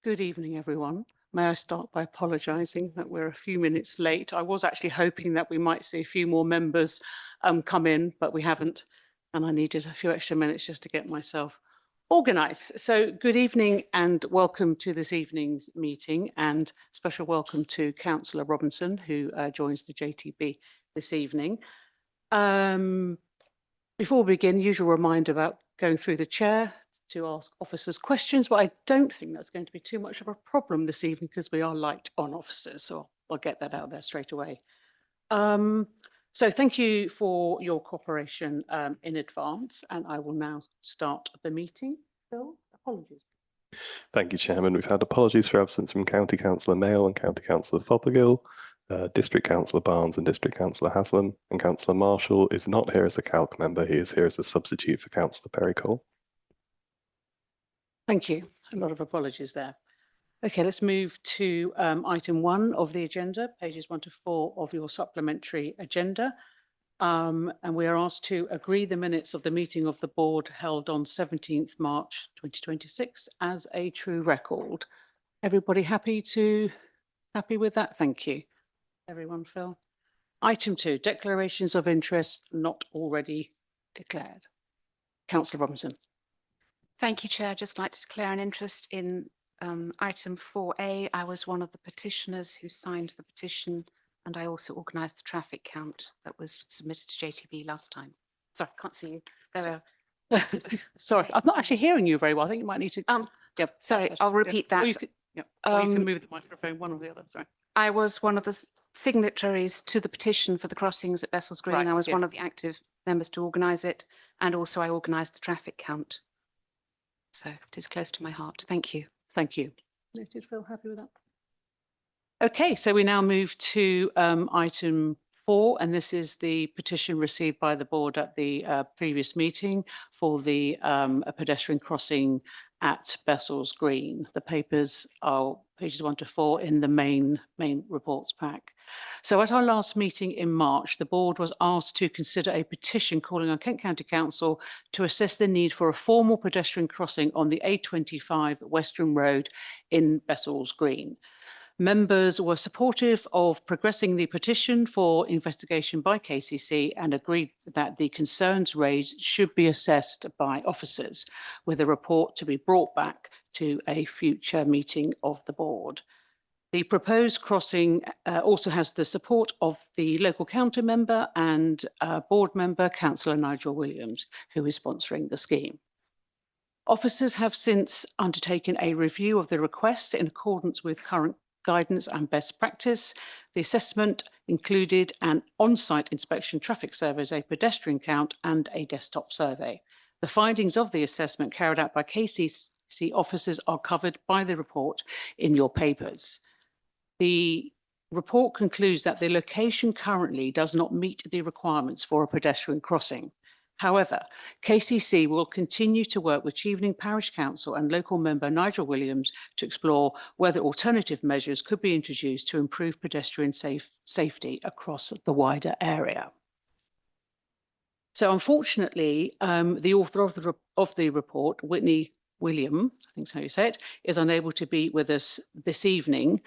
Good evening, everyone. May I start by apologising that we're a few minutes late. I was actually hoping that we might see a few more members come in, but we haven't. And I needed a few extra minutes just to get myself organised. So good evening and welcome to this evening's meeting, and special welcome to Councillor Robinson, who joins the JTB this evening. Before we begin, usual reminder about going through the chair to ask officers questions, but I don't think that's going to be too much of a problem this evening because we are light on officers, so I'll get that out there straight away. So thank you for your cooperation in advance, and I will now start the meeting. Phil, apologies. Thank you, Chairman. We've had apologies for absence from County Councillor Mail and County Councillor Fothergill, District Councillor Barnes and District Councillor Haslam, and Councillor Marshall is not here as a calc member. He is here as a substitute for Councillor Perry-Cole. Thank you. A lot of apologies there. Okay, let's move to item 1 of the agenda, pages 1 to 4 of your supplementary agenda. And we are asked to agree the minutes of the meeting of the board held on 17th March 2026 as a true record. Everybody happy with that? Thank you. Everyone, Phil. Item 2, declarations of interest not already declared. Councillor Robinson. Thank you, Chair. I'd just like to declare an interest in item 4A. I was one of the petitioners who signed the petition, and I also organised the traffic count that was submitted to JTB last time. Sorry, I can't see you. There we are. Sorry, I'm not actually hearing you very well. I think you might need to. Yeah, sorry, I'll repeat that. Or you can move the microphone, one or the other. Sorry. I was one of the signatories to the petition for the crossings at Bessels Green. Right, I was yes. one of the active members to organise it, and also I organised the traffic count. So it is close to my heart. Thank you. Thank you. Noted, Phil, happy with that? Okay, so we now move to item 4, and this is the petition received by the board at the previous meeting for the a pedestrian crossing at Bessels Green. The papers are pages 1 to 4 in the main reports pack. So at our last meeting in March, the board was asked to consider a petition calling on Kent County Council to assess the need for a formal pedestrian crossing on the A25 Western Road in Bessels Green. Members were supportive of progressing the petition for investigation by KCC and agreed that the concerns raised should be assessed by officers, with a report to be brought back to a future meeting of the board. The proposed crossing also has the support of the local county member and board member, Councillor Nigel Williams, who is sponsoring the scheme. Officers have since undertaken a review of the request in accordance with current guidance and best practice. The assessment included an on-site inspection traffic surveys, a pedestrian count and a desktop survey. The findings of the assessment carried out by KCC officers are covered by the report in your papers. The report concludes that the location currently does not meet the requirements for a pedestrian crossing. However, KCC will continue to work with Chevening Parish Council and local member Nigel Williams to explore whether alternative measures could be introduced to improve pedestrian safety across the wider area. So unfortunately, the author of the report, Whitney William, I think is how you say it, is unable to be with us this evening.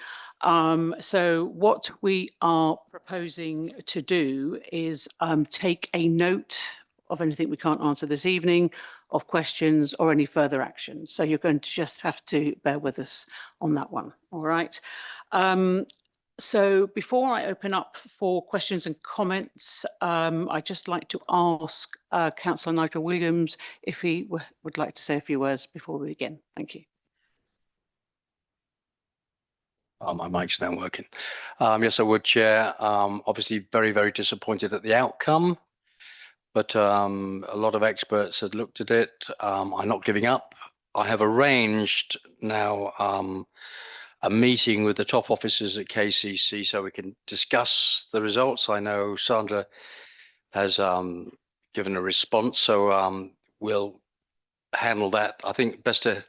So what we are proposing to do is take a note of anything we can't answer this evening, of questions or any further actions. So you're going to just have to bear with us on that one. All right. So before I open up for questions and comments, I'd just like to ask Councillor Nigel Williams if he would like to say a few words before we begin. Thank you. Oh, my mic's now working. Yes, I would, Chair. Obviously very, very disappointed at the outcome. But a lot of experts had looked at it. I'm not giving up. I have arranged now a meeting with the top officers at KCC so we can discuss the results. I know Sandra has given a response, so we'll handle that. I think best to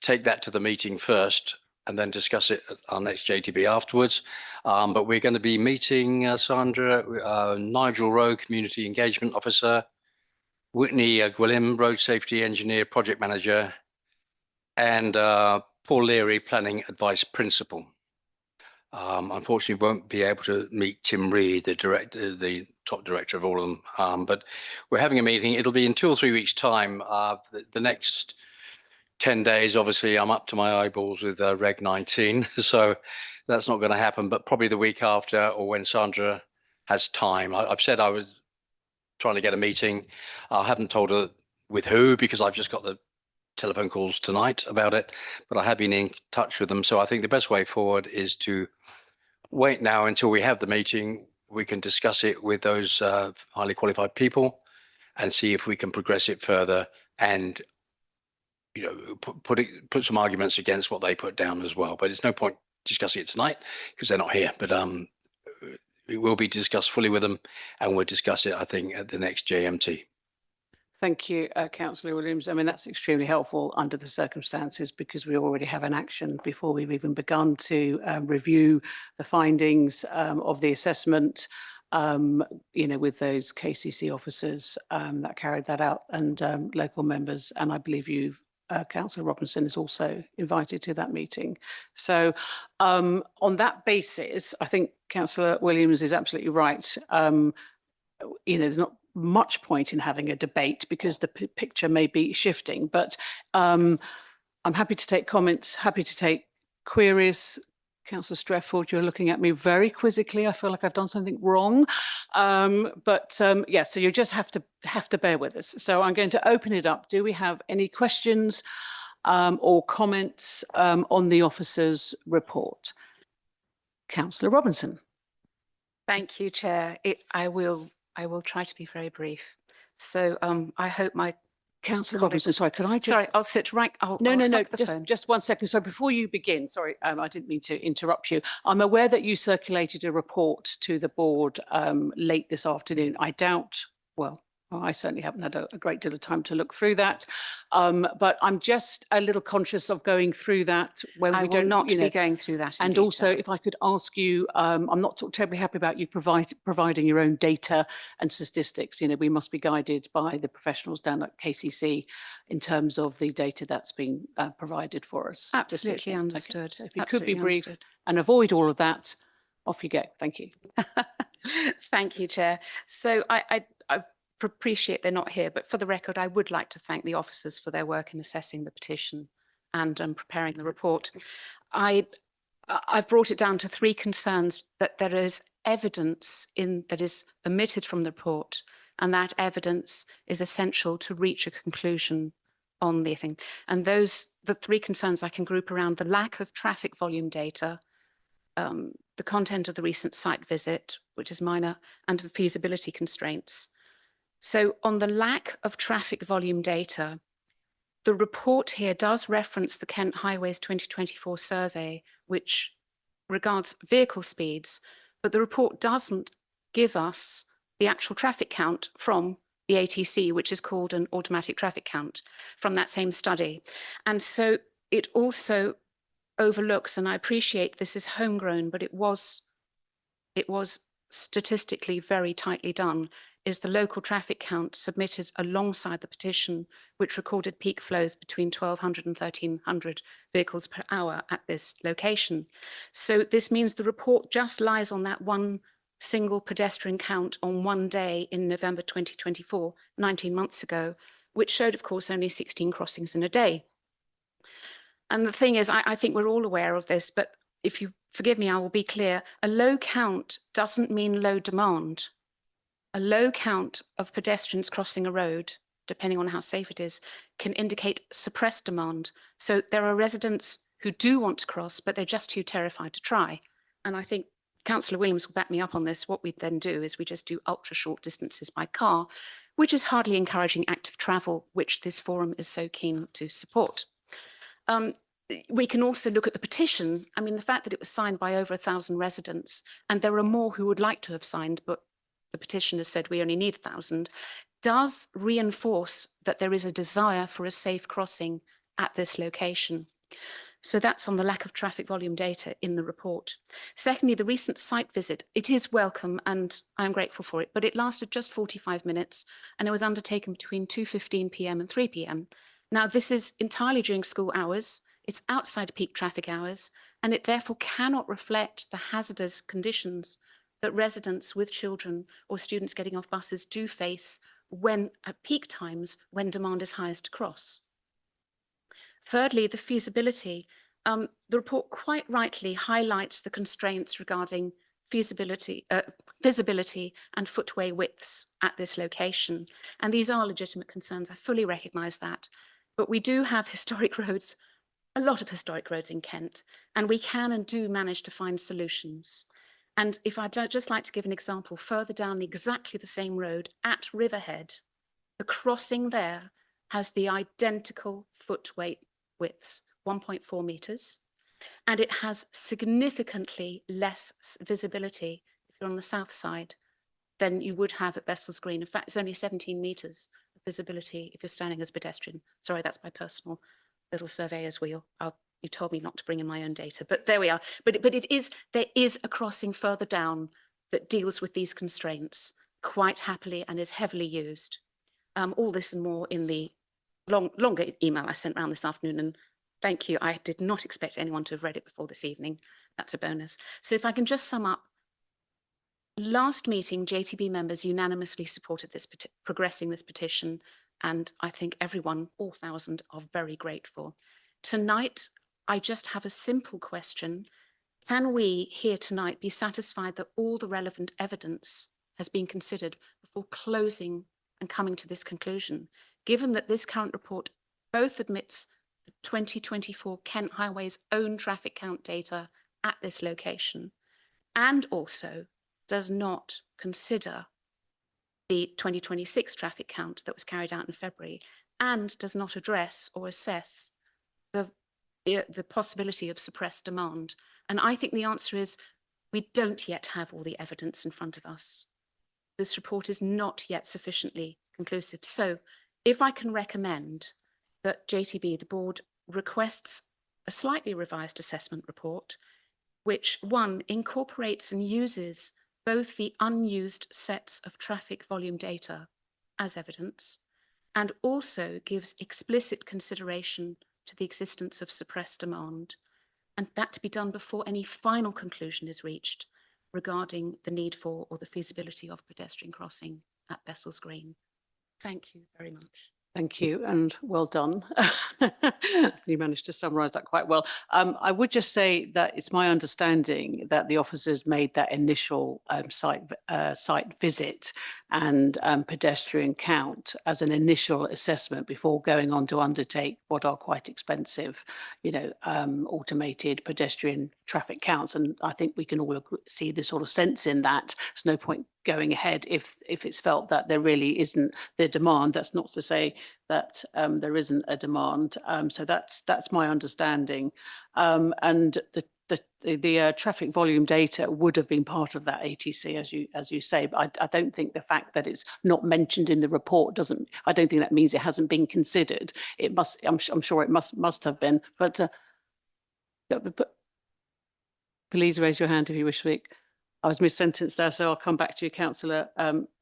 take that to the meeting first and then discuss it at our next JTB afterwards. But we're going to be meeting Sandra, Nigel Rowe, Community Engagement Officer, Whitney Gwilym, Road Safety Engineer, Project Manager, and Paul Leary, Planning Advice Principal. Unfortunately, won't be able to meet Tim Reed, the top director of all of them. But we're having a meeting. It'll be in 2 or 3 weeks' time. The next 10 days, obviously, I'm up to my eyeballs with Reg 19, so that's not going to happen. But probably the week after, or when Sandra has time. I've said I was trying to get a meeting. I haven't told her with who, because I've just got the telephone calls tonight about it, but I have been in touch with them. So I think the best way forward is to wait now until we have the meeting. We can discuss it with those highly qualified people and see if we can progress it further, and put some arguments against what they put down as well. But it's no point discussing it tonight because they're not here. But it will be discussed fully with them, and we'll discuss it, I think, at the next JMT. Thank you, Councillor Williams. I mean, that's extremely helpful under the circumstances, because we already have an action before we've even begun to review the findings of the assessment, with those KCC officers that carried that out, and local members. And I believe you've Councillor Robinson is also invited to that meeting. So on that basis, I think Councillor Williams is absolutely right. There's not much point in having a debate because the picture may be shifting, but I'm happy to take comments, happy to take queries. Councillor Strefford, you're looking at me very quizzically. I feel like I've done something wrong. So you just have to bear with us. So I'm going to open it up. Do we have any questions or comments on the officer's report? Councillor Robinson. Thank you, Chair. I will try to be very brief. So I hope my Councillor Robinson, sorry, can I just... Sorry, I'll sit right... No, just 1 second. So before you begin, sorry, I didn't mean to interrupt you. I'm aware that you circulated a report to the board late this afternoon. I doubt, well, I certainly haven't had a great deal of time to look through that, but I'm just a little conscious of going through that when we don't... I will not be going through that in And detail. also, if I could ask you, I'm not terribly happy about you providing your own data and statistics. We must be guided by the professionals down at KCC in terms of the data that's been provided for us. Absolutely understood. So if you could be brief and avoid all of that, off you go. Thank you. Thank you, Chair. So I appreciate they're not here, but for the record, I would like to thank the officers for their work in assessing the petition and preparing the report. I've brought it down to 3 concerns that there is evidence that is omitted from the report, and that evidence is essential to reach a conclusion on the thing. And the 3 concerns I can group around the lack of traffic volume data, the content of the recent site visit, which is minor, and the feasibility constraints. So on the lack of traffic volume data, the report here does reference the Kent Highways 2024 survey, which regards vehicle speeds, but the report doesn't give us the actual traffic count from the ATC, which is called an automatic traffic count, from that same study. And so it also overlooks, and I appreciate this is homegrown, but it was statistically very tightly done, is the local traffic count submitted alongside the petition, which recorded peak flows between 1,200 and 1,300 vehicles per hour at this location. So this means the report just lies on that one single pedestrian count on one day in November 2024, 19 months ago, which showed, of course, only 16 crossings in a day. And the thing is, I think we're all aware of this, but if you forgive me, I will be clear. A low count doesn't mean low demand. A low count of pedestrians crossing a road, depending on how safe it is, can indicate suppressed demand. So there are residents who do want to cross, but they're just too terrified to try. And I think Councillor Williams will back me up on this. What we then do is we just do ultra short distances by car, which is hardly encouraging active travel, which this forum is so keen to support. We can also look at the petition. I mean, the fact that it was signed by over 1,000 residents, and there are more who would like to have signed, but the petitioner said we only need 1,000, does reinforce that there is a desire for a safe crossing at this location. So that's on the lack of traffic volume data in the report. Secondly, the recent site visit, it is welcome and I'm grateful for it, but it lasted just 45 minutes and it was undertaken between 2:15 p.m. and 3 p.m. Now, this is entirely during school hours. It's outside peak traffic hours, and it therefore cannot reflect the hazardous conditions that residents with children or students getting off buses do face when at peak times when demand is highest to cross. Thirdly, the feasibility. The report quite rightly highlights the constraints regarding visibility and footway widths at this location. And these are legitimate concerns. I fully recognise that. But we do have historic roads, a lot of historic roads in Kent, and we can and do manage to find solutions. And if I'd just like to give an example, further down exactly the same road at Riverhead, the crossing there has the identical footway widths, 1.4 metres, and it has significantly less visibility if you're on the south side than you would have at Bessells Green. In fact, it's only 17 metres of visibility if you're standing as a pedestrian. Sorry, that's my personal little surveyor's wheel. You told me not to bring in my own data, but there we are. But there is a crossing further down that deals with these constraints quite happily and is heavily used. All this and more in the longer email I sent around this afternoon, and thank you. I did not expect anyone to have read it before this evening. That's a bonus. So if I can just sum up, last meeting, JTB members unanimously supported this progressing this petition, and I think everyone, all 1,000, are very grateful. Tonight, I just have a simple question. Can we here tonight be satisfied that all the relevant evidence has been considered before closing and coming to this conclusion, given that this current report both admits the 2024 Kent Highway's own traffic count data at this location and also does not consider the 2026 traffic count that was carried out in February and does not address or assess the possibility of suppressed demand? And I think the answer is we don't yet have all the evidence in front of us. This report is not yet sufficiently conclusive. So if I can recommend that JTB, the board, requests a slightly revised assessment report, which one, incorporates and uses both the unused sets of traffic volume data as evidence, and also gives explicit consideration to the existence of suppressed demand, and that to be done before any final conclusion is reached regarding the need for or the feasibility of pedestrian crossing at Bessells Green. Thank you very much. Thank you, and well done. You managed to summarise that quite well. I would just say that it's my understanding that the officers made that initial site visit and pedestrian count as an initial assessment before going on to undertake what are quite expensive, automated pedestrian traffic counts. And I think we can all see the sort of sense in that. There's no point going ahead if it's felt that there really isn't the demand. That's not to say that there isn't a demand. So that's my understanding. And the traffic volume data would have been part of that ATC, as you say. But I don't think the fact that it's not mentioned in the report doesn't. I don't think that means it hasn't been considered. It must. I'm sure it must have been. But please raise your hand if you wish to speak. I was mis-sentenced there, so I'll come back to you, Councillor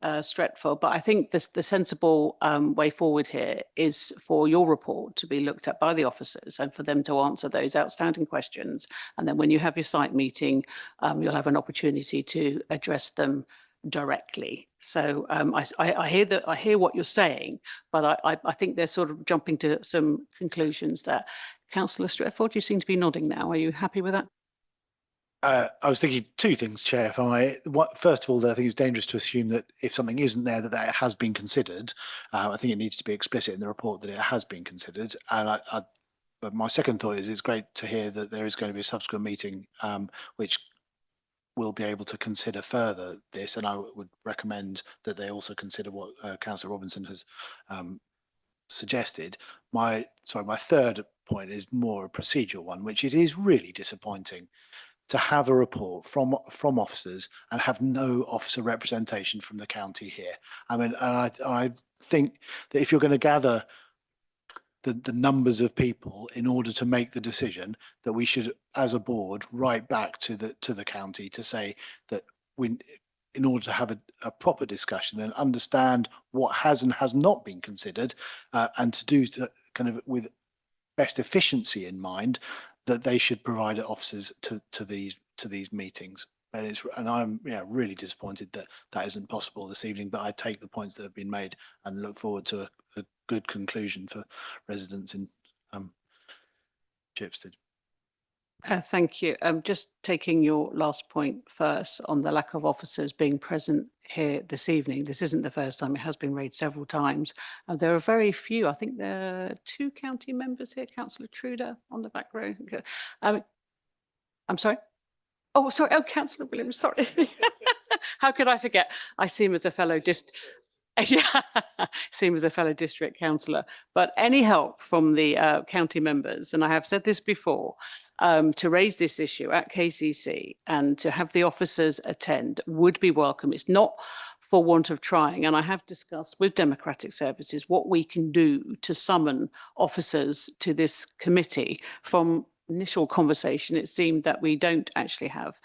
Stretford. But I think the sensible way forward here is for your report to be looked at by the officers and for them to answer those outstanding questions. And then when you have your site meeting, you'll have an opportunity to address them directly. So I hear what you're saying, but I think they're sort of jumping to some conclusions there. Councillor Stretford, you seem to be nodding now. Are you happy with that? I was thinking two things, Chair. First of all, I think it's dangerous to assume that if something isn't there, that it has been considered. I think it needs to be explicit in the report that it has been considered. And but my second thought is it's great to hear that there is going to be a subsequent meeting which will be able to consider further this. And I would recommend that they also consider what Councillor Robinson has suggested. My third point is more a procedural one, which it is really disappointing to have a report from officers and have no officer representation from the county here. I mean, and I think that if you're going to gather the numbers of people in order to make the decision, that we should, as a board, write back to the county to say that in order to have a proper discussion and understand what has and has not been considered, and to do kind of with best efficiency in mind, that they should provide officers to these meetings. And I'm really disappointed that that isn't possible this evening, but I take the points that have been made and look forward to a good conclusion for residents in Chipstead. Thank you. Just taking your last point first on the lack of officers being present here this evening. This isn't the first time, it has been raised several times. There are very few, I think there are 2 county members here, Councillor Truder on the back row. I'm sorry? Oh, sorry. Oh, Councillor Williams, sorry. How could I forget? I see him as a fellow see him as a fellow district councillor. But any help from the county members, and I have said this before, to raise this issue at KCC and to have the officers attend would be welcome. It's not for want of trying. And I have discussed with Democratic Services what we can do to summon officers to this committee. From initial conversation, it seemed that we don't actually have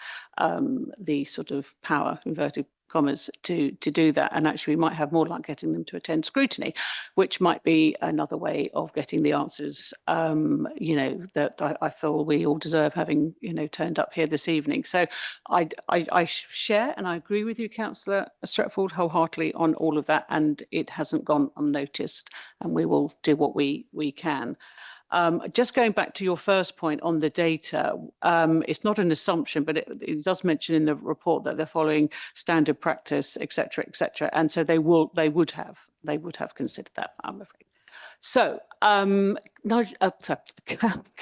the sort of power, inverted commas, to do that. And actually, we might have more luck getting them to attend scrutiny, which might be another way of getting the answers, that I feel we all deserve, having, turned up here this evening. So I share and I agree with you, Councillor Stretford, wholeheartedly on all of that. And it hasn't gone unnoticed, and we will do what we can. Just going back to your first point on the data, it's not an assumption, but it does mention in the report that they're following standard practice, et cetera, and so they would have considered that, I'm afraid. So,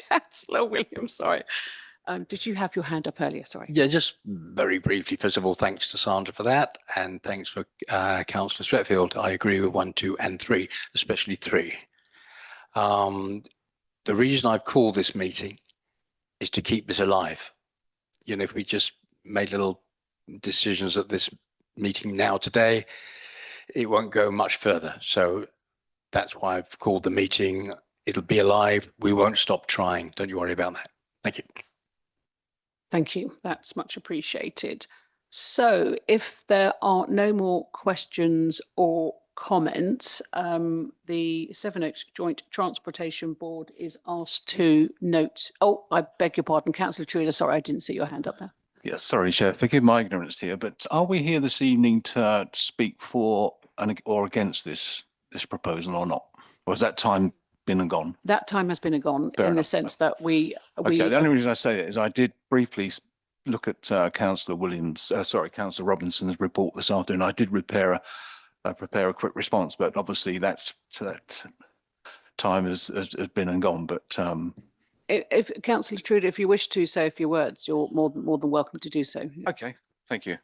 Councillor Williams, sorry. Did you have your hand up earlier? Sorry. Yeah, just very briefly. First of all, thanks to Sandra for that, and thanks for Councillor Stretfield. I agree with 1, 2, and 3, especially 3. The reason I've called this meeting is to keep this alive. If we just made little decisions at this meeting now today, it won't go much further. So that's why I've called the meeting. It'll be alive. We won't stop trying. Don't you worry about that. Thank you. Thank you. That's much appreciated. So if there are no more questions or comments, the Sevenoaks Joint Transportation Board is asked to note. Oh, I beg your pardon, Councillor Truder. Sorry, I didn't see your hand up there. Yes, sorry, Chair. Forgive my ignorance here, but are we here this evening to speak for or against this proposal or not? Or has that time been and gone? That time has been and gone. Fair in enough. The sense that we. Okay. The only reason I say that is I did briefly look at Councillor Robinson's report this afternoon. I did prepare a quick response, but obviously that time has been and gone. But if Councillor Truder, if you wish to say a few words, you're more than welcome to do so. okay, thank you.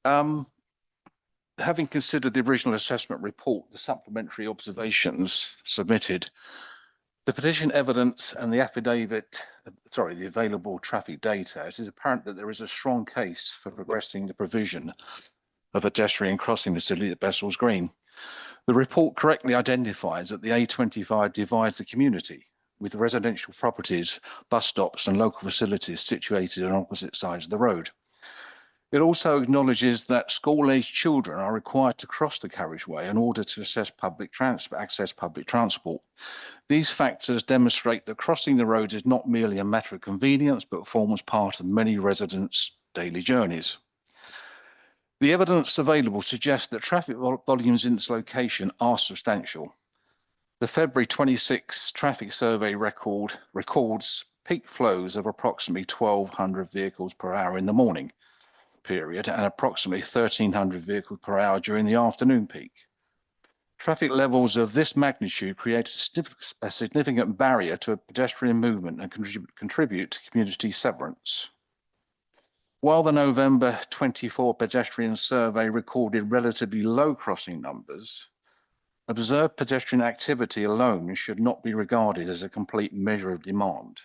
Having considered the original assessment report, the supplementary observations submitted, the petition evidence and the the available traffic data, it is apparent that there is a strong case for progressing the provision of a pedestrian crossing facility at Bessells Green. The report correctly identifies that the A25 divides the community, with residential properties, bus stops and local facilities situated on opposite sides of the road. It also acknowledges that school-aged children are required to cross the carriageway in order to access public transport. These factors demonstrate that crossing the road is not merely a matter of convenience, but forms part of many residents' daily journeys. The evidence available suggests that traffic volumes in this location are substantial. The February 26 traffic survey records peak flows of approximately 1,200 vehicles per hour in the morning period and approximately 1,300 vehicles per hour during the afternoon peak. Traffic levels of this magnitude create a significant barrier to pedestrian movement and contribute to community severance. While the November 24 pedestrian survey recorded relatively low crossing numbers, observed pedestrian activity alone should not be regarded as a complete measure of demand.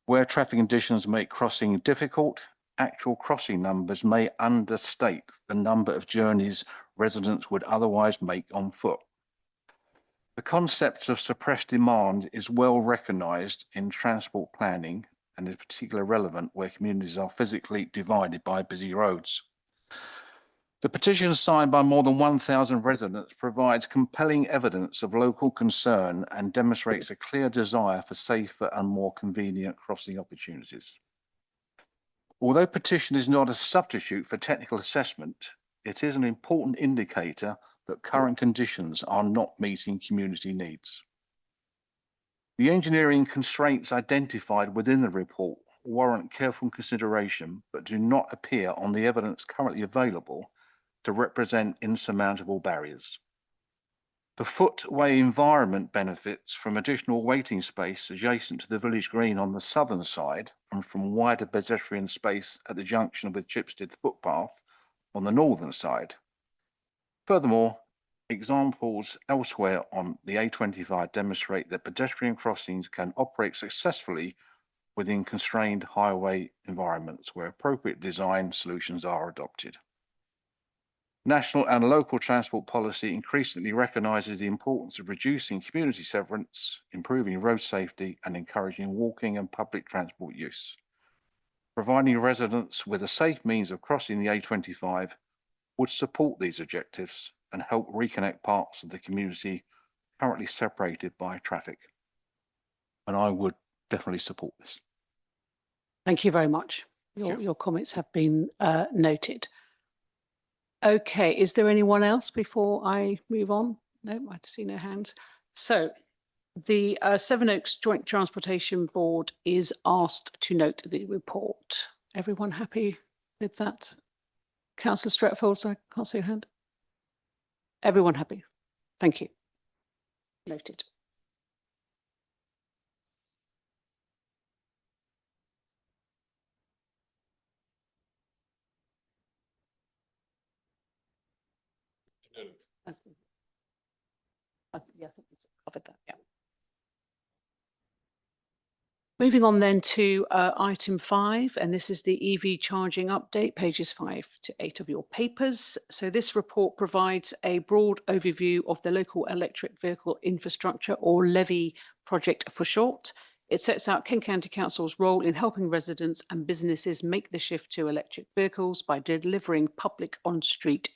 Where traffic conditions make crossing difficult, actual crossing numbers may understate the number of journeys residents would otherwise make on foot. The concept of suppressed demand is well recognised in transport planning and is particularly relevant where communities are physically divided by busy roads. The petition signed by more than 1,000 residents provides compelling evidence of local concern and demonstrates a clear desire for safer and more convenient crossing opportunities. Although petition is not a substitute for technical assessment, it is an important indicator that current conditions are not meeting community needs. The engineering constraints identified within the report warrant careful consideration, but do not appear on the evidence currently available to represent insurmountable barriers. The footway environment benefits from additional waiting space adjacent to the village green on the southern side and from wider pedestrian space at the junction with Chipstead footpath on the northern side. Furthermore, examples elsewhere on the A25 demonstrate that pedestrian crossings can operate successfully within constrained highway environments where appropriate design solutions are adopted. National and local transport policy increasingly recognises the importance of reducing community severance, improving road safety, and encouraging walking and public transport use. Providing residents with a safe means of crossing the A25 would support these objectives and help reconnect parts of the community currently separated by traffic. And I would definitely support this. Thank you very much. Your comments have been noted. Okay, is there anyone else before I move on? No, I see no hands. So the Sevenoaks Joint Transportation Board is asked to note the report. Everyone happy with that? Councillor Stretfold, sorry, I can't see your hand. Everyone happy? Thank you. Noted. Yeah, I think we covered that, yeah. Moving on then to item 5, and this is the EV charging update, pages 5 to 8 of your papers. So this report provides a broad overview of the local electric vehicle infrastructure, or LEVI project for short. It sets out Kent County Council's role in helping residents and businesses make the shift to electric vehicles by delivering public on-street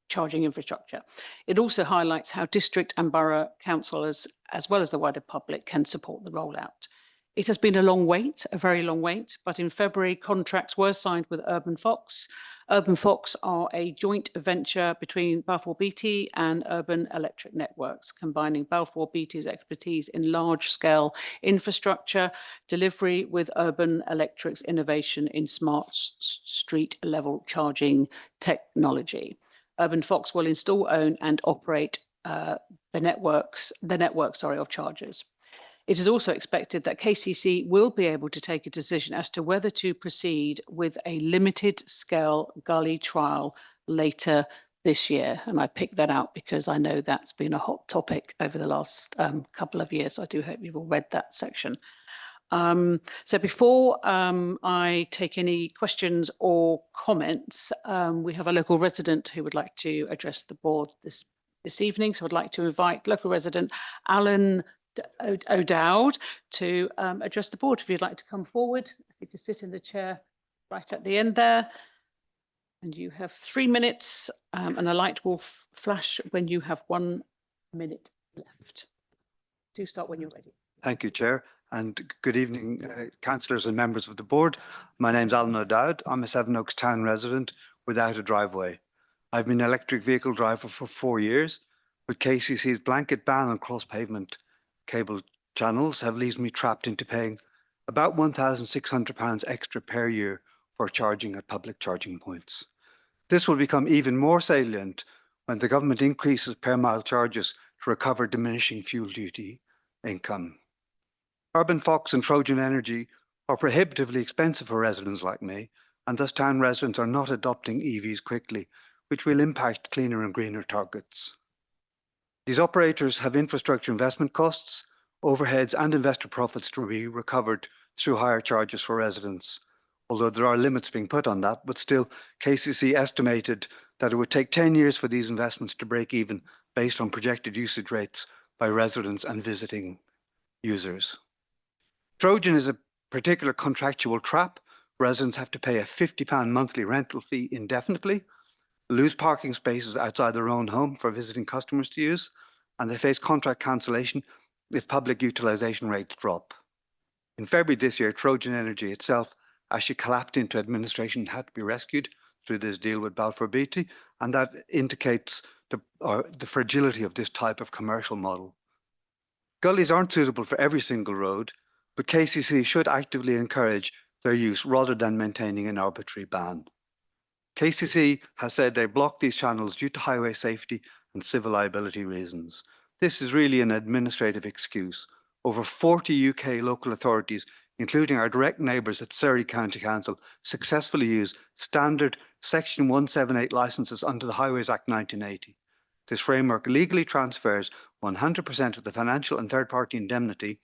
charging infrastructure. It also highlights how district and borough councillors, as well as the wider public, can support the rollout. It has been a long wait, a very long wait, but in February, contracts were signed with Urban Fox. Urban Fox are a joint venture between Balfour Beatty and Urban Electric Networks, combining Balfour Beatty's expertise in large-scale infrastructure delivery with Urban Electric's innovation in smart street-level charging technology. Urban Fox will install, own, and operate the network of chargers. It is also expected that KCC will be able to take a decision as to whether to proceed with a limited scale gully trial later this year. And I picked that out because I know that's been a hot topic over the last couple of years. I do hope you've all read that section. So before I take any questions or comments, we have a local resident who would like to address the board this evening. So I'd like to invite local resident Alan O'Dowd to address the board. If you'd like to come forward, if you could sit in the chair right at the end there. And you have 3 minutes and a light will flash when you have 1 minute left. Do start when you're ready. Thank you, Chair. And good evening, councillors and members of the board. My name's Alan O'Dowd. I'm a Sevenoaks town resident without a driveway. I've been an electric vehicle driver for 4 years, but KCC's blanket ban on cross-pavement cable channels have leaves me trapped into paying about £1,600 extra per year for charging at public charging points. This will become even more salient when the government increases per mile charges to recover diminishing fuel duty income. Urban Fox and Trojan Energy are prohibitively expensive for residents like me, and thus town residents are not adopting EVs quickly, which will impact cleaner and greener targets. These operators have infrastructure investment costs, overheads and investor profits to be recovered through higher charges for residents. Although there are limits being put on that, but still KCC estimated that it would take 10 years for these investments to break even based on projected usage rates by residents and visiting users. Trojan is a particular contractual trap. Residents have to pay a £50 monthly rental fee indefinitely, lose parking spaces outside their own home for visiting customers to use, and they face contract cancellation if public utilisation rates drop. In February this year, Trojan Energy itself actually collapsed into administration and had to be rescued through this deal with Balfour Beatty, and that indicates the fragility of this type of commercial model. Gullies aren't suitable for every single road, but KCC should actively encourage their use rather than maintaining an arbitrary ban. KCC has said they blocked these channels due to highway safety and civil liability reasons. This is really an administrative excuse. Over 40 UK local authorities, including our direct neighbours at Surrey County Council, successfully use standard Section 178 licences under the Highways Act 1980. This framework legally transfers 100% of the financial and third-party indemnity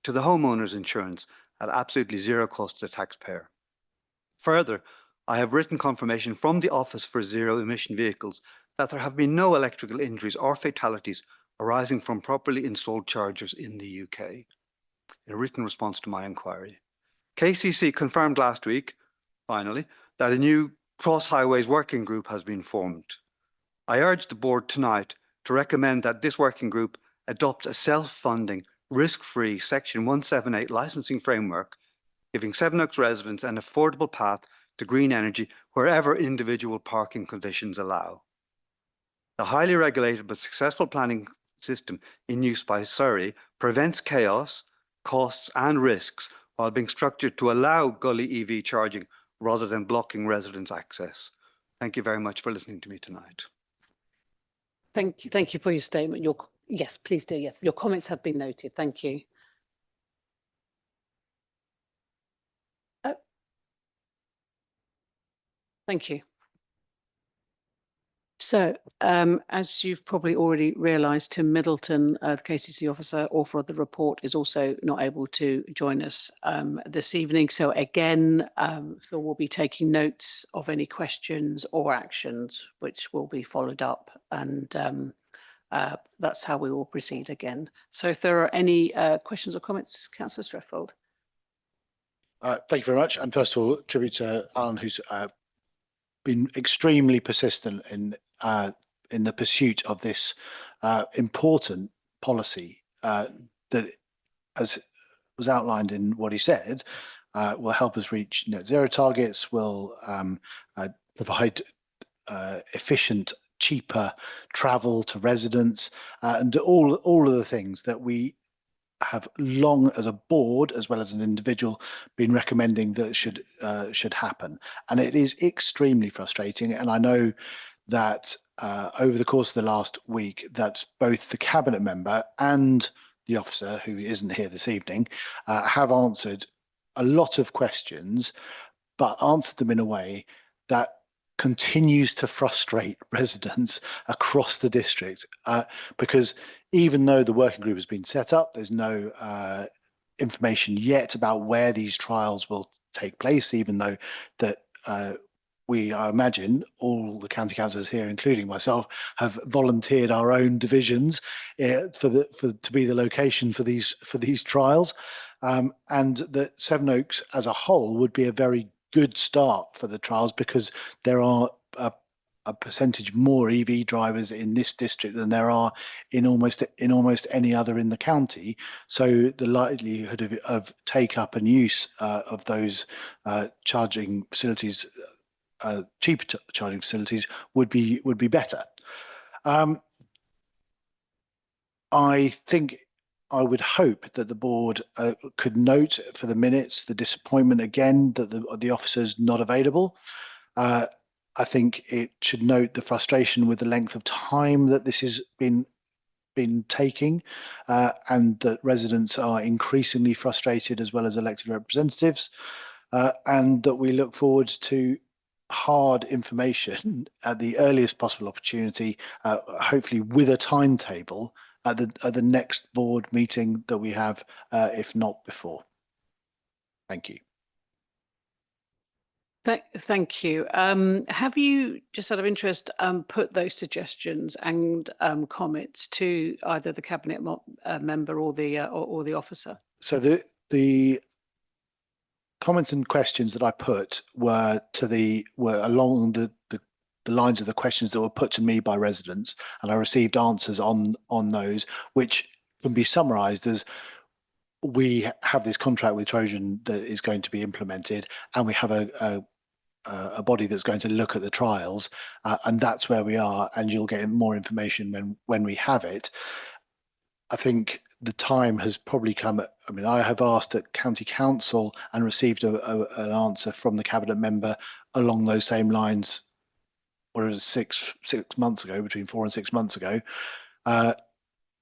to the homeowner's insurance at absolutely zero cost to the taxpayer. Further, I have written confirmation from the Office for Zero Emission Vehicles that there have been no electrical injuries or fatalities arising from properly installed chargers in the UK, in a written response to my inquiry. KCC confirmed last week, finally, that a new Cross Highways working group has been formed. I urge the board tonight to recommend that this working group adopts a self-funding, risk-free Section 178 licensing framework, giving Sevenoaks residents an affordable path to green energy wherever individual parking conditions allow. The highly regulated but successful planning system in use by Surrey prevents chaos, costs and risks while being structured to allow gully EV charging rather than blocking residents' access. Thank you very much for listening to me tonight. Thank you for your statement. Yes, please do. Yeah, your comments have been noted. Thank you. Thank you. So, as you've probably already realised, Tim Middleton, the KCC officer, author of the report, is also not able to join us this evening. So again, Phil will be taking notes of any questions or actions which will be followed up, and that's how we will proceed again. So if there are any questions or comments, Councillor Streffold. Thank you very much. And first of all, tribute to Alan, who's been extremely persistent in the pursuit of this important policy that, as was outlined in what he said, will help us reach net zero targets, will provide efficient, cheaper travel to residents, and all of the things that we have long, as a board as well as an individual, been recommending that should happen. And it is extremely frustrating. And I know that over the course of the last week, that both the cabinet member and the officer, who isn't here this evening, have answered a lot of questions, but answered them in a way that continues to frustrate residents across the district, because even though the working group has been set up, there's no information yet about where these trials will take place, even though that I imagine all the county councillors here, including myself, have volunteered our own divisions to be the location for these trials, and that Sevenoaks as a whole would be a very good start for the trials, because there are a percentage more EV drivers in this district than there are in almost any other in the county. So the likelihood of take up and use of those charging facilities, cheaper charging facilities, would be better. I think I would hope that the board could note for the minutes the disappointment again that the officer's not available. I think it should note the frustration with the length of time that this has been taking, and that residents are increasingly frustrated, as well as elected representatives, and that we look forward to hard information at the earliest possible opportunity, hopefully with a timetable at the next board meeting that we have, if not before. Thank you. Thank you. Have you, just out of interest, put those suggestions and comments to either the cabinet member or the officer? So the comments and questions that I put were along the the lines of the questions that were put to me by residents, and I received answers on those, which can be summarised as: we have this contract with Trojan that is going to be implemented, and we have a body that's going to look at the trials, and that's where we are. And you'll get more information when we have it. I think the time has probably come. I mean, I have asked at County Council and received an answer from the cabinet member along those same lines. What is it, six months ago, between 4 and 6 months ago.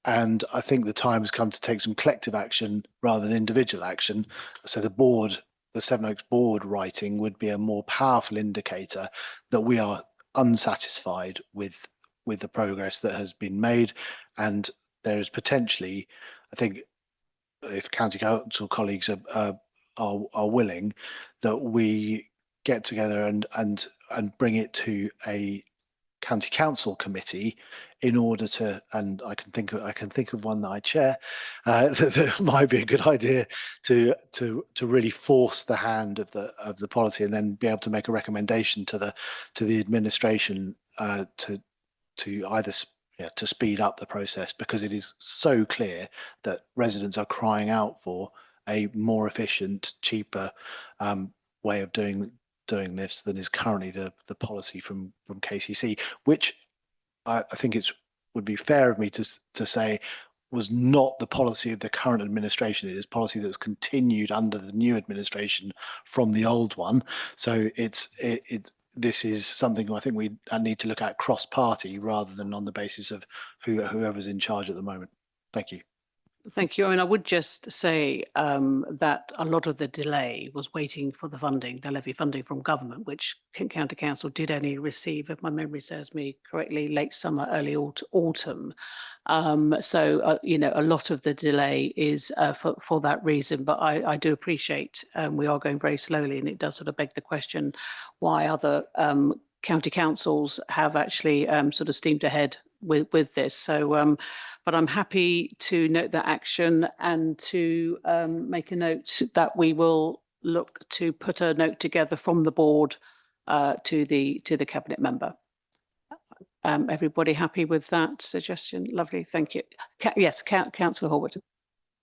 And I think the time has come to take some collective action rather than individual action. So the Sevenoaks board writing would be a more powerful indicator that we are unsatisfied with the progress that has been made. And there is potentially, I think, if County Council colleagues are willing, that we get together and bring it to a County Council committee in order to, and I can think of one that I chair, that might be a good idea to really force the hand of the policy, and then be able to make a recommendation to the administration to either to speed up the process, because it is so clear that residents are crying out for a more efficient, cheaper way of doing this than is currently the policy from KCC, which I think would be fair of me to say was not the policy of the current administration. It is policy that's continued under the new administration from the old one. So this is something I think we need to look at cross-party rather than on the basis of whoever's in charge at the moment. Thank you. Thank you. I mean, I would just say that a lot of the delay was waiting for the funding, the levy funding from government, which County Council did only receive, if my memory serves me correctly, late summer, early autumn. So, a lot of the delay is for that reason. But I do appreciate we are going very slowly, and it does sort of beg the question why other county councils have actually sort of steamed ahead with this. So, but I'm happy to note that action and to make a note that we will look to put a note together from the board to the cabinet member. Everybody happy with that suggestion? Lovely, thank you. Yes, Councillor Horwood.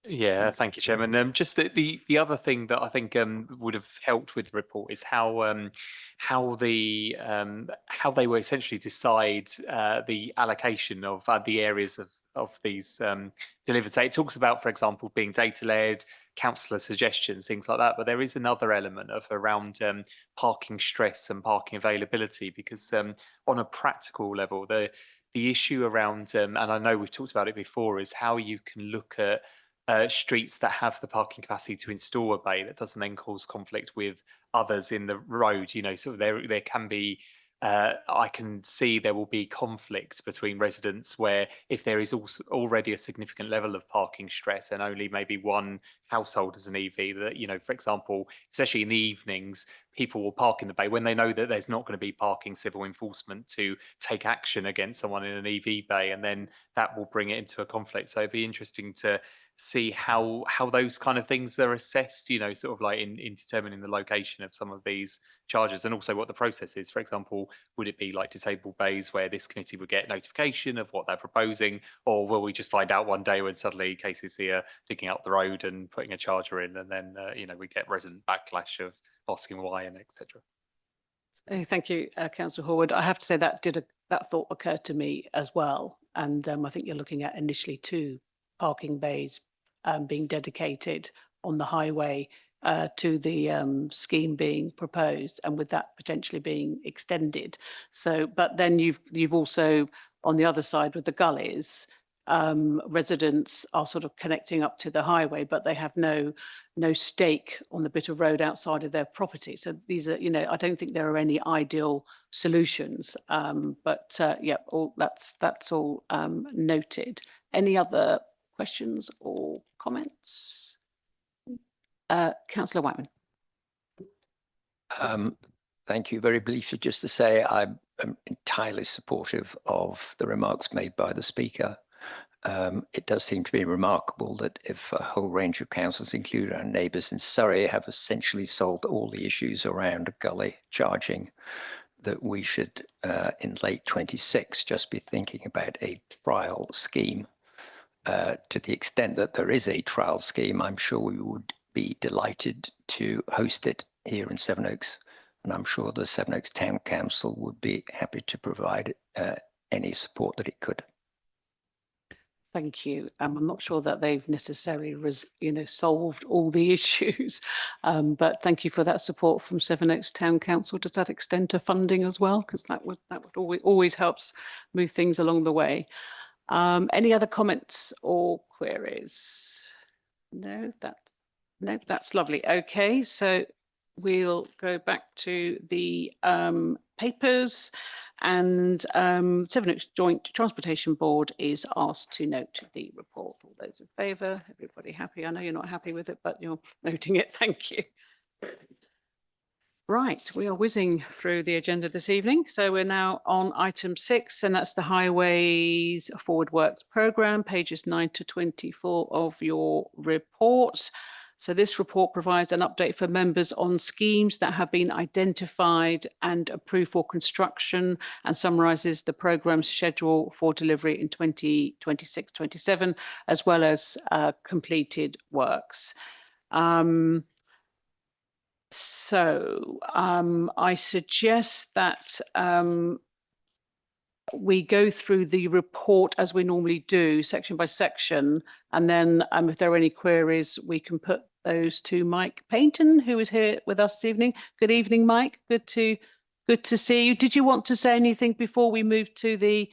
Yeah, thank you, Chairman. Just the other thing that I think would have helped with the report is how they will essentially decide the allocation of the areas of these delivered. So it talks about, for example, being data-led, councillor suggestions, things like that. But there is another element of around parking stress and parking availability, because on a practical level, the issue around, and I know we've talked about it before, is how you can look at streets that have the parking capacity to install a bay that doesn't then cause conflict with others in the road. Sort of there can be, I can see there will be conflict between residents where if there is also already a significant level of parking stress and only maybe one household has an EV, that, for example, especially in the evenings, people will park in the bay when they know that there's not going to be parking civil enforcement to take action against someone in an EV bay, and then that will bring it into a conflict. So it'd be interesting to see how those kind of things are assessed, sort of like in determining the location of some of these charges, and also what the process is. For example, would it be like disabled bays where this committee would get notification of what they're proposing, or will we just find out one day when suddenly KCC are digging up the road and putting a charger in, and then we get resident backlash of asking why and etc. Thank you, Councillor Horwood. I have to say that that thought occurred to me as well, and I think you're looking at initially 2 parking bays being dedicated on the highway to the scheme being proposed, and with that potentially being extended. So, but then you've also, on the other side with the gullies, residents are sort of connecting up to the highway, but they have no stake on the bit of road outside of their property. So these are, I don't think there are any ideal solutions. But yeah, that's all noted. Any other questions or comments? Councillor Whiteman. Thank you. Very briefly, just to say I'm entirely supportive of the remarks made by the speaker. It does seem to be remarkable that if a whole range of councils, including our neighbours in Surrey, have essentially solved all the issues around gully charging, that we should, in late 26, just be thinking about a trial scheme. To the extent that there is a trial scheme, I'm sure we would be delighted to host it here in Sevenoaks. And I'm sure the Sevenoaks Town Council would be happy to provide any support that it could. Thank you. I'm not sure that they've necessarily, solved all the issues, but thank you for that support from Sevenoaks Town Council. Does that extend to funding as well? Because that would always helps move things along the way. Any other comments or queries? No, that's lovely. Okay, so we'll go back to the papers, and Sevenoaks Joint Transportation Board is asked to note the report. All those in favour? Everybody happy? I know you're not happy with it, but you're noting it. Thank you. Right, we are whizzing through the agenda this evening. So we're now on item 6, and that's the Highways Forward Works Programme, pages 9 to 24 of your report. So this report provides an update for members on schemes that have been identified and approved for construction, and summarises the programme's schedule for delivery in 2026-27, as well as completed works. I suggest that we go through the report as we normally do, section by section, and then if there are any queries, we can put those to Mike Paynton, who is here with us this evening. Good evening, Mike. Good to see you. Did you want to say anything before we move to the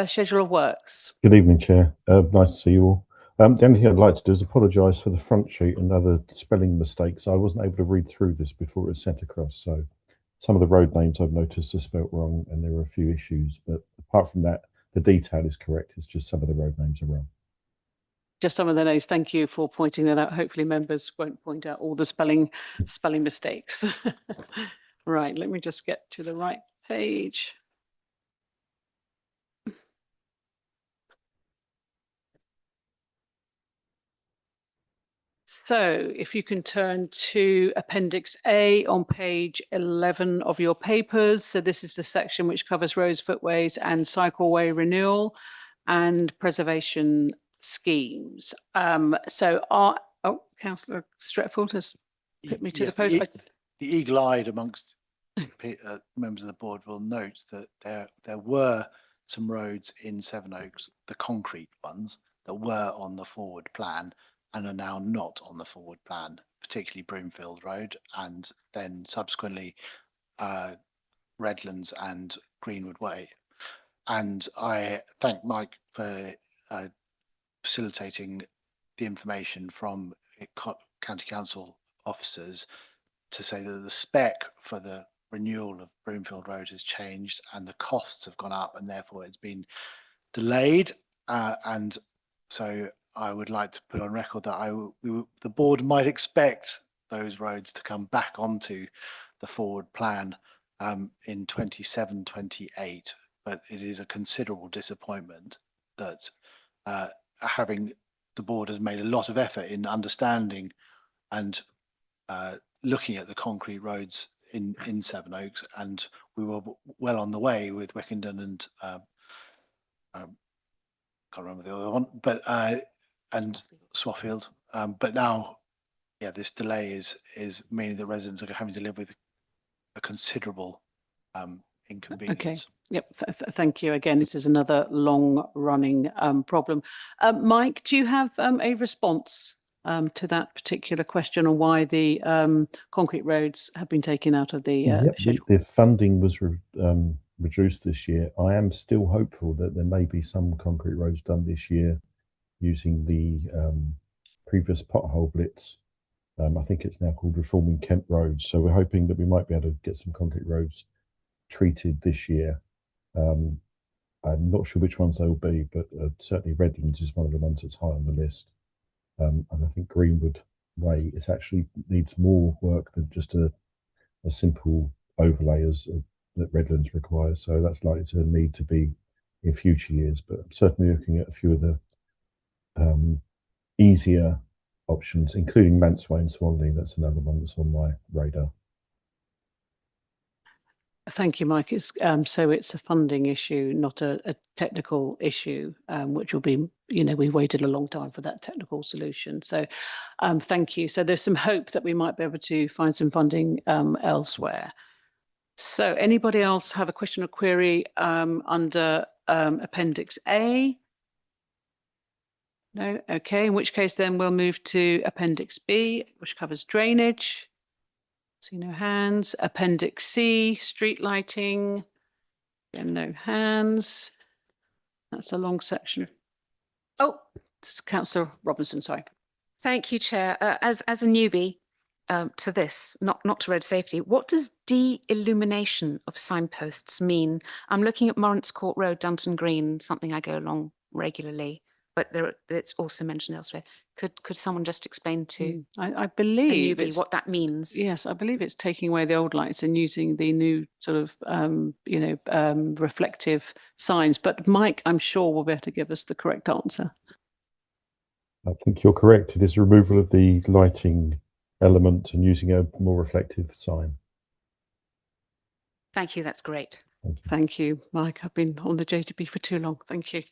schedule of works? Good evening, Chair. Nice to see you all. The only thing I'd like to do is apologise for the front sheet and other spelling mistakes. I wasn't able to read through this before it was sent across, so some of the road names I've noticed are spelt wrong, and there are a few issues. But apart from that, the detail is correct. It's just some of the road names are wrong. Just some of the names. Thank you for pointing that out. Hopefully, members won't point out all the spelling mistakes. Right. Let me just get to the right page. So if you can turn to Appendix A on page 11 of your papers. So this is the section which covers roads, footways and cycleway renewal and preservation schemes. Councillor Stretford has put me to the post. The eagle-eyed amongst members of the board will note that there were some roads in Sevenoaks, the concrete ones, that were on the forward plan and are now not on the forward plan, particularly Broomfield Road, and then subsequently Redlands and Greenwood Way. And I thank Mike for facilitating the information from County Council officers to say that the spec for the renewal of Broomfield Road has changed and the costs have gone up, and therefore it's been delayed. And so I would like to put on record that the board might expect those roads to come back onto the forward plan in 27-28, but it is a considerable disappointment that the board has made a lot of effort in understanding and looking at the concrete roads in Sevenoaks, and we were well on the way with Wickenden and can't remember the other one, but and Swaffield, but now, yeah, this delay is meaning the residents are having to live with a considerable inconvenience. Okay. Yep. Thank you again. This is another long-running problem. Mike, do you have a response to that particular question on why the concrete roads have been taken out of the schedule? The funding was reduced this year. I am still hopeful that there may be some concrete roads done this year using the previous pothole blitz. I think it's now called Reforming Kent Roads. So we're hoping that we might be able to get some concrete roads treated this year. I'm not sure which ones they'll be, but certainly Redlands is one of the ones that's high on the list. And I think Greenwood Way is actually needs more work than just a simple overlay that Redlands requires. So that's likely to need to be in future years, but I'm certainly looking at a few of the easier options, including Mansway and Swanley. That's another one that's on my radar. Thank you, Mike. So it's a funding issue, not a technical issue, which will be, we waited a long time for that technical solution. So thank you. So there's some hope that we might be able to find some funding elsewhere. So anybody else have a question or query under Appendix A? No? Okay, in which case then we'll move to Appendix B, which covers drainage. See no hands. Appendix C, street lighting. Again, no hands. That's a long section. Oh, this is Councillor Robinson, sorry. Thank you, Chair. As a newbie to this, not to road safety, what does de-illumination of signposts mean? I'm looking at Morrants Court Road, Dunton Green, something I go along regularly, but it's also mentioned elsewhere. Could someone just explain to I a believe newbie what that means? Yes, I believe it's taking away the old lights and using the new sort of, reflective signs. But Mike, I'm sure will be able to give us the correct answer. I think you're correct. It is removal of the lighting element and using a more reflective sign. Thank you, that's great. Thank you, Mike. I've been on the JTB for too long. Thank you.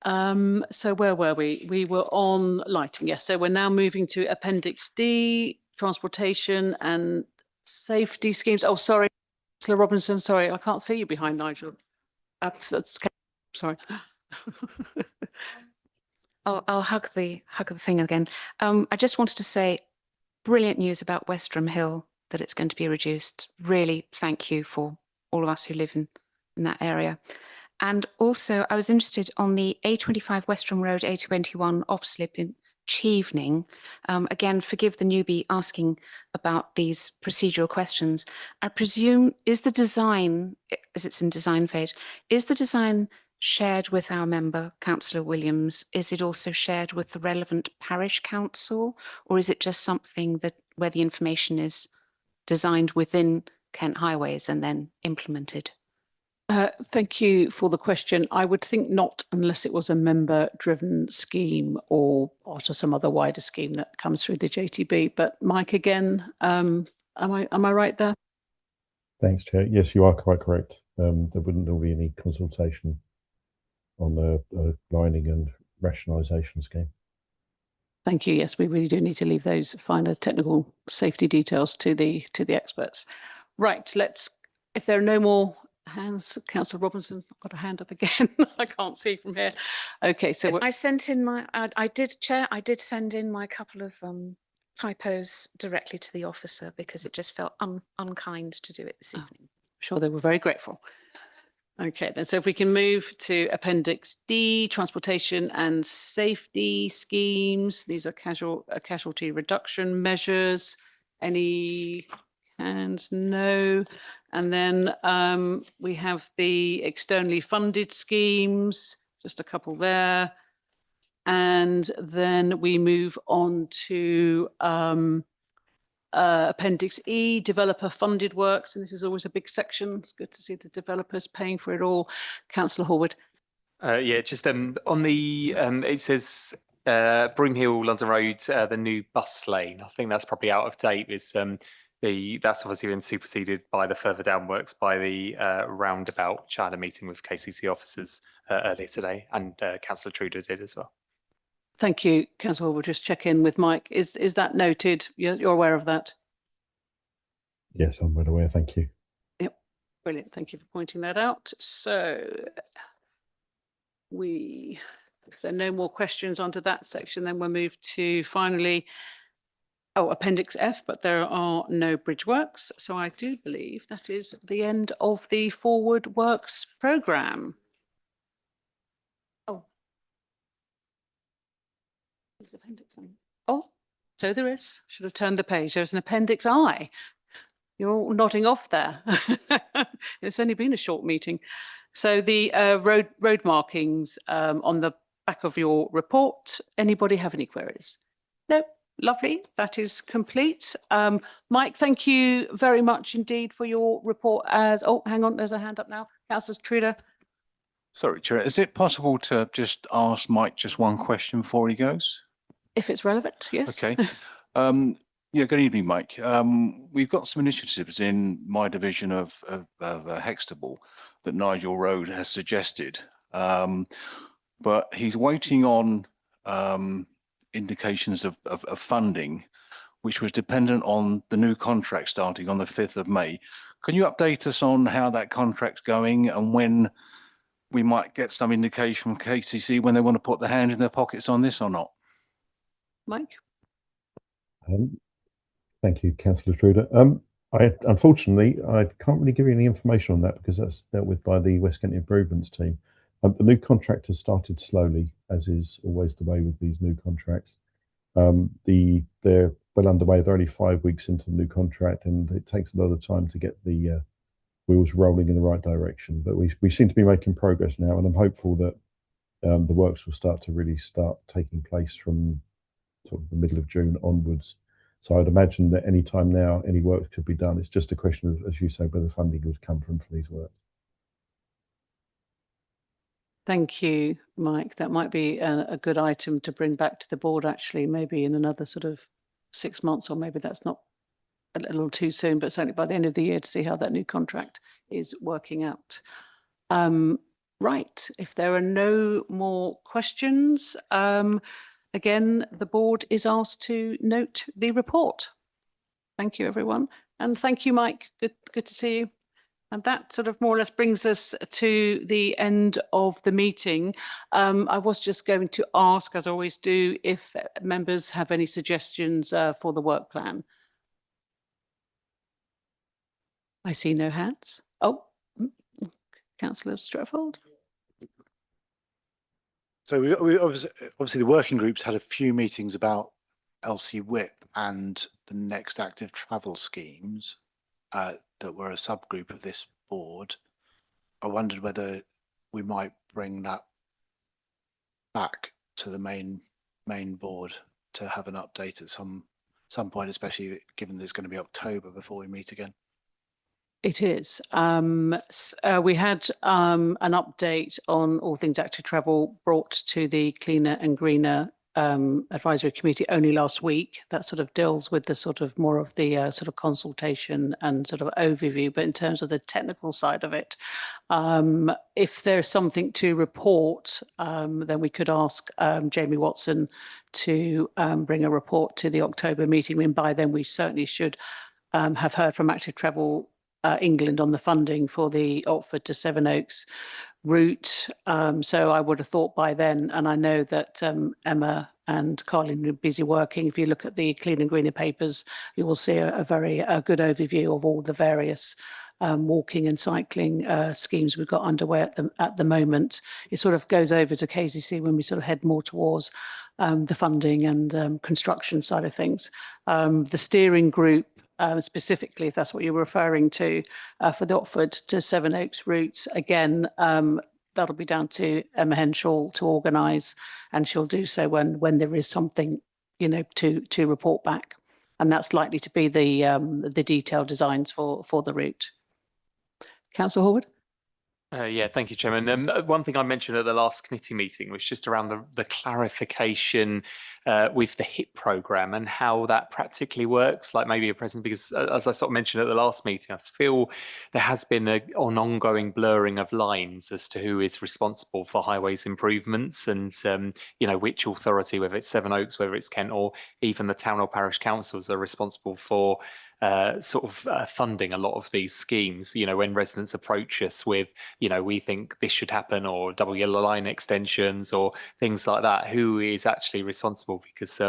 So where were we? We were on lighting. Yes. So we're now moving to Appendix D, transportation and safety schemes. Oh, sorry, Councillor Robinson. Sorry, I can't see you behind Nigel. Sorry. I'll hug the thing again. I just wanted to say, brilliant news about Westram Hill, that it's going to be reduced. Really, thank you for all of us who live in that area. And also, I was interested on the A25 Westram Road, A21 off slip in Chevening. Again, forgive the newbie asking about these procedural questions. I presume, is the design, as it's in design phase, is the design shared with our member, Councillor Williams? Is it also shared with the relevant parish council? Or is it just something that where the information is designed within Kent Highways and then implemented? Thank you for the question. I would think not, unless it was a member-driven scheme or part of some other wider scheme that comes through the JTB. But Mike, again, am I right there? Thanks, Chair. Yes, you are quite correct. There wouldn't be any consultation on the lining and rationalisation scheme. Thank you. Yes, we really do need to leave those finer technical safety details to the experts. Right. If there are no more hands, Councillor Robinson, I've got a hand up again. I can't see from here. Okay, so I sent in my, I did send in my couple of typos directly to the officer because it just felt unkind to do it this evening. I'm sure they were very grateful. Okay, then so if we can move to Appendix D, transportation and safety schemes. These are casualty reduction measures. Any hands? No. And then we have the externally funded schemes, just a couple there. And then we move on to Appendix E, developer funded works. And this is always a big section. It's good to see the developers paying for it all. Councillor Horwood. Yeah, just on the, it says Broomhill, London Road, the new bus lane. I think that's probably out of date. That's obviously been superseded by the further down works by the roundabout, which I had a meeting with KCC officers earlier today, and Councillor Trudeau did as well. Thank you, Councillor. We'll just check in with Mike. Is that noted? You're aware of that? Yes, I'm well aware. Thank you. Yep, brilliant. Thank you for pointing that out. So if there are no more questions onto that section, then we'll move to finally, Appendix F, but there are no bridge works. So I do believe that is the end of the Forward Works programme. Appendix I. Oh, so there is. Should have turned the page. There's an Appendix I. You're all nodding off there. It's only been a short meeting. So the road markings on the back of your report. Anybody have any queries? No. Lovely. That is complete. Mike, thank you very much indeed for your report. Hang on. There's a hand up now. Councillor Trudeau. Sorry, Chair. Is it possible to just ask Mike just one question before he goes? If it's relevant, yes. Okay. Yeah, good evening, Mike. We've got some initiatives in my division of Hextable that Nigel Road has suggested. But he's waiting on indications of funding, which was dependent on the new contract starting on the 5th of May. Can you update us on how that contract's going and when we might get some indication from KCC when they want to put their hand in their pockets on this or not? Mike? Thank you, Councillor Schroeder. Unfortunately, I can't really give you any information on that because that's dealt with by the West Kent Improvements team. The new contract has started slowly, as is always the way with these new contracts. They're well underway. They're only 5 weeks into the new contract, and it takes a lot of time to get the wheels rolling in the right direction. But we seem to be making progress now, and I'm hopeful that the works will start taking place from sort of the middle of June onwards. So I'd imagine that any time now, any work could be done. It's just a question of, as you say, where the funding would come from for these works. Thank you, Mike. That might be a good item to bring back to the board, actually, maybe in another sort of 6 months, or maybe that's not a little too soon, but certainly by the end of the year to see how that new contract is working out. Right, if there are no more questions, again, the board is asked to note the report. Thank you, everyone. And thank you, Mike. Good to see you. And that sort of more or less brings us to the end of the meeting. I was just going to ask, as I always do, if members have any suggestions for the work plan. I see no hands. Oh, Councillor Stretfold. So we obviously the working groups had a few meetings about LC WIP and the next active travel schemes that were a subgroup of this board. I wondered whether we might bring that back to the main board to have an update at some point, especially given that it's going to be October before we meet again. It is. We had an update on all things active travel brought to the Cleaner and Greener Advisory Committee only last week. That sort of deals with the sort of more of the sort of consultation and sort of overview. But in terms of the technical side of it, if there's something to report, then we could ask Jamie Watson to bring a report to the October meeting. I mean, by then we certainly should have heard from Active Travel England on the funding for the Oxford to Sevenoaks route. So I would have thought by then, and I know that Emma and Carlin are busy working. If you look at the Clean and Greener papers, you will see a very good overview of all the various walking and cycling schemes we've got underway at the moment. It sort of goes over to KCC when we sort of head more towards the funding and construction side of things. The steering group, specifically, if that's what you're referring to, for the Oxford to Sevenoaks routes, again, that'll be down to Emma Henshaw to organise, and she'll do so when there is something, you know, to report back, and that's likely to be the detailed designs for the route. Councillor Horwood. Yeah, thank you, Chairman. One thing I mentioned at the last committee meeting was just around the clarification with the HIP programme and how that practically works, like maybe a present, because as I sort of mentioned at the last meeting, I feel there has been an ongoing blurring of lines as to who is responsible for highways improvements and, you know, which authority, whether it's Sevenoaks, whether it's Kent, or even the town or parish councils are responsible for funding a lot of these schemes. You know, when residents approach us with, you know, we think this should happen, or double yellow line extensions or things like that, who is actually responsible? Because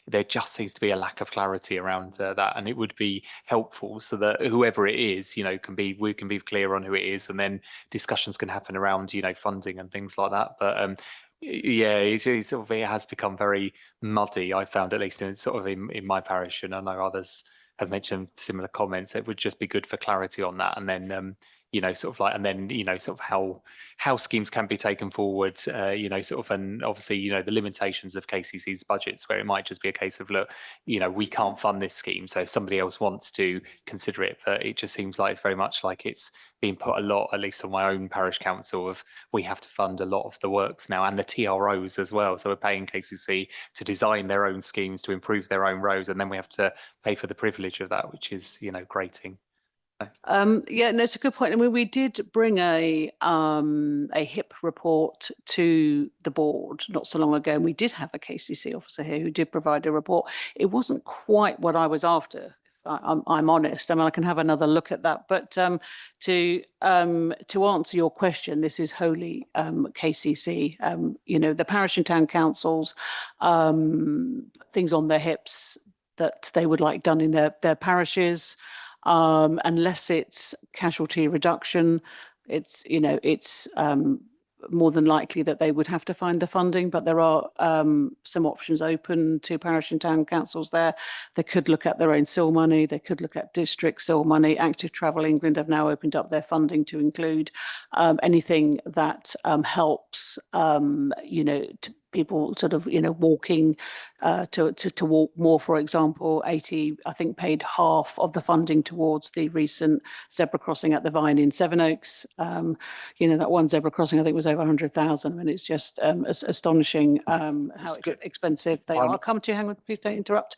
there just seems to be a lack of clarity around that, and it would be helpful so that whoever it is, you know, we can be clear on who it is, and then discussions can happen around, you know, funding and things like that. But yeah, it has become very muddy, I found, at least in my parish, and I know others have mentioned similar comments. It would just be good for clarity on that, and then sort of like, and then, sort of how schemes can be taken forward, sort of, and obviously, the limitations of KCC's budgets, where it might just be a case of, look, we can't fund this scheme, so if somebody else wants to consider it, but it just seems like it's very much like it's being put a lot, at least on my own parish council, of we have to fund a lot of the works now, and the TROs as well. So we're paying KCC to design their own schemes to improve their own roads, and then we have to pay for the privilege of that, which is, grating. Yeah, no, it's a good point. I mean, we did bring a HIP report to the board not so long ago, and we did have a KCC officer here who did provide a report. It wasn't quite what I was after, if I'm honest. I mean, I can have another look at that. But to answer your question, this is wholly KCC. The parish and town councils, things on their HIPs that they would like done in their parishes. Unless it's casualty reduction, it's more than likely that they would have to find the funding, but there are some options open to parish and town councils there. They could look at their own SIL money, they could look at district SIL money. Active Travel England have now opened up their funding to include anything that helps, to people sort of, walking to walk more, for example. 80, I think, paid half of the funding towards the recent zebra crossing at the Vine in Sevenoaks. That one zebra crossing, I think, was over 100,000. I mean, it's just astonishing how expensive they are. I'll come to you, hang on, please don't interrupt.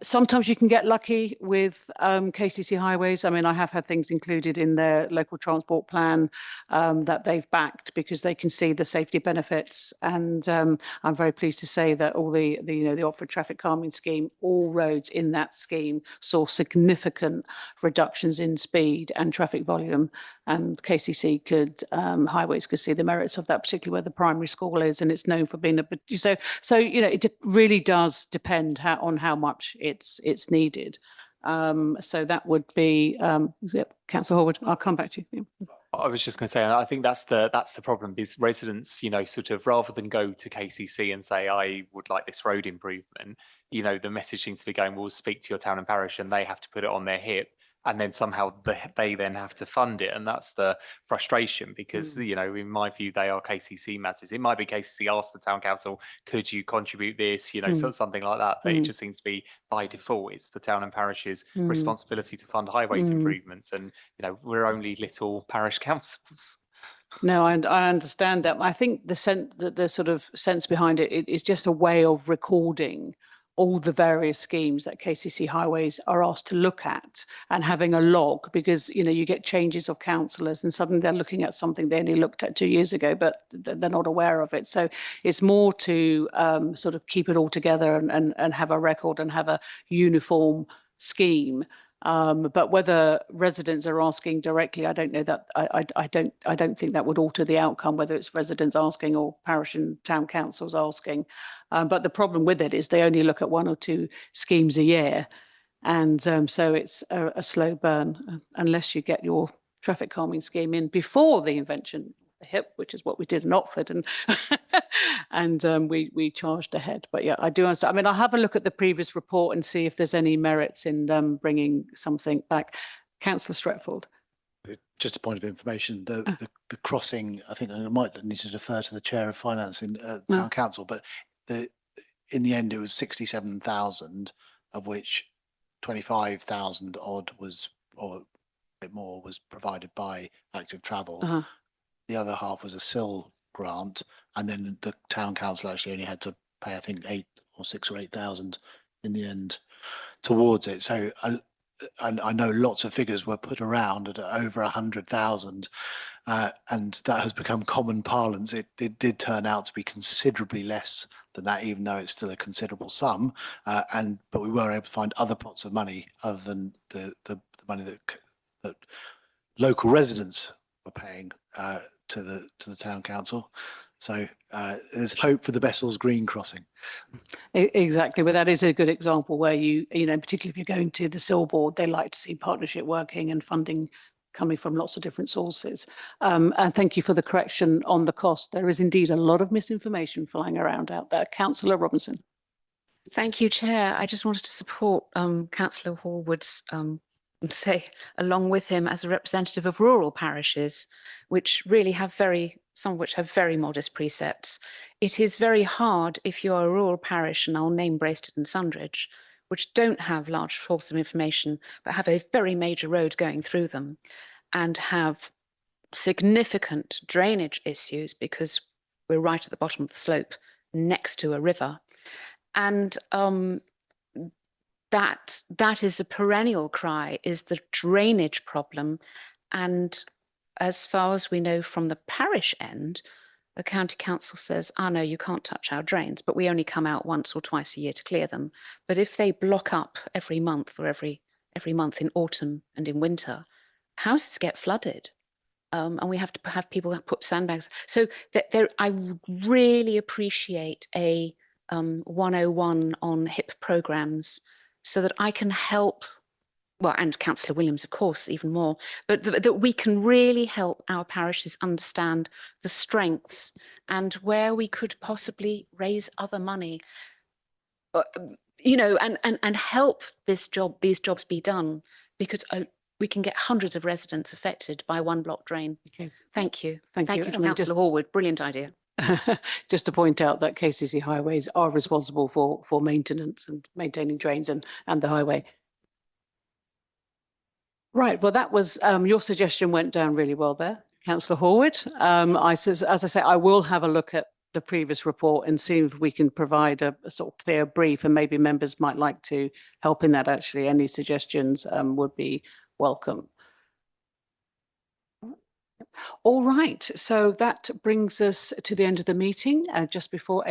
Sometimes you can get lucky with KCC highways. I mean, I have had things included in their local transport plan that they've backed because they can see the safety benefits. And I'm very pleased to say that all the Oxford traffic calming scheme, all roads in that scheme saw significant reductions in speed and traffic volume. And KCC highways could see the merits of that, particularly where the primary school is, and it's known for being so it really does depend on how much it's needed. So that would be Councillor Horwood. I'll come back to you. I was just going to say, I think that's the problem, is residents, sort of, rather than go to KCC and say, I would like this road improvement, the message seems to be going, we'll speak to your town and parish, and they have to put it on their HIP. And then somehow they then have to fund it. And that's the frustration, because, in my view, they are KCC matters. It might be KCC asked the town council, could you contribute this, something like that. But it just seems to be by default, it's the town and parish's responsibility to fund highways improvements. And, we're only little parish councils. No, I understand that. I think the sort of sense behind it is just a way of recording all the various schemes that KCC Highways are asked to look at, and having a log, because you get changes of councillors and suddenly they're looking at something they only looked at 2 years ago, but they're not aware of it. So it's more to sort of keep it all together and have a record and have a uniform scheme. But whether residents are asking directly, I don't know that. I don't think that would alter the outcome, whether it's residents asking or parish and town councils asking. But the problem with it is they only look at 1 or 2 schemes a year, and so it's a slow burn unless you get your traffic calming scheme in before the invention of the HIP, which is what we did in Oxford, and we charged ahead. But yeah, I do understand. I mean, I'll have a look at the previous report and see if there's any merits in bringing something back. Councillor Stretford. Just a point of information, the crossing, I think I might need to defer to the Chair of Finance in Town Council, but in the end it was 67,000, of which 25,000 odd was, or a bit more, was provided by Active Travel. The other half was a SIL grant, and then the Town Council actually only had to pay, I think, 6 or 8,000 in the end towards it. So I know lots of figures were put around at over 100,000, and that has become common parlance. It did turn out to be considerably less than that, even though it's still a considerable sum. But we were able to find other pots of money other than the money that local residents were paying to the town council. So there's hope for the Bessels Green crossing. Exactly, but that is a good example where particularly if you're going to the SIL board, they like to see partnership working and funding coming from lots of different sources. And thank you for the correction on the cost. There is indeed a lot of misinformation flying around out there. Councillor Robinson. Thank you, Chair. I just wanted to support Councillor Horwood's say along with him as a representative of rural parishes, which really have some of which have very modest precepts. It is very hard if you're a rural parish, and I'll name Braisted and Sundridge, which don't have large source of information, but have a very major road going through them and have significant drainage issues because we're right at the bottom of the slope next to a river. And that is a perennial cry, is the drainage problem. And as far as we know from the parish end, the county council says, oh no, you can't touch our drains, but we only come out once or twice a year to clear them. But if they block up every month or every month in autumn and in winter, houses get flooded. And we have to have people put sandbags. So I really appreciate a 101 on HIP programs so that I can help, well, and Councillor Williams, of course, even more, but that we can really help our parishes understand the strengths and where we could possibly raise other money, you know, and help these jobs be done, because we can get hundreds of residents affected by one block drain. Okay. Thank you. Thank you. to I mean, Councillor Horwood. Brilliant idea. Just to point out that KCC highways are responsible for maintenance and maintaining drains and the highway. Right. Well, that was your suggestion went down really well there, Councillor Horwood. As I say, I will have a look at the previous report and see if we can provide a sort of clear brief, and maybe members might like to help in that. Actually, any suggestions would be welcome. All right, so that brings us to the end of the meeting. Just before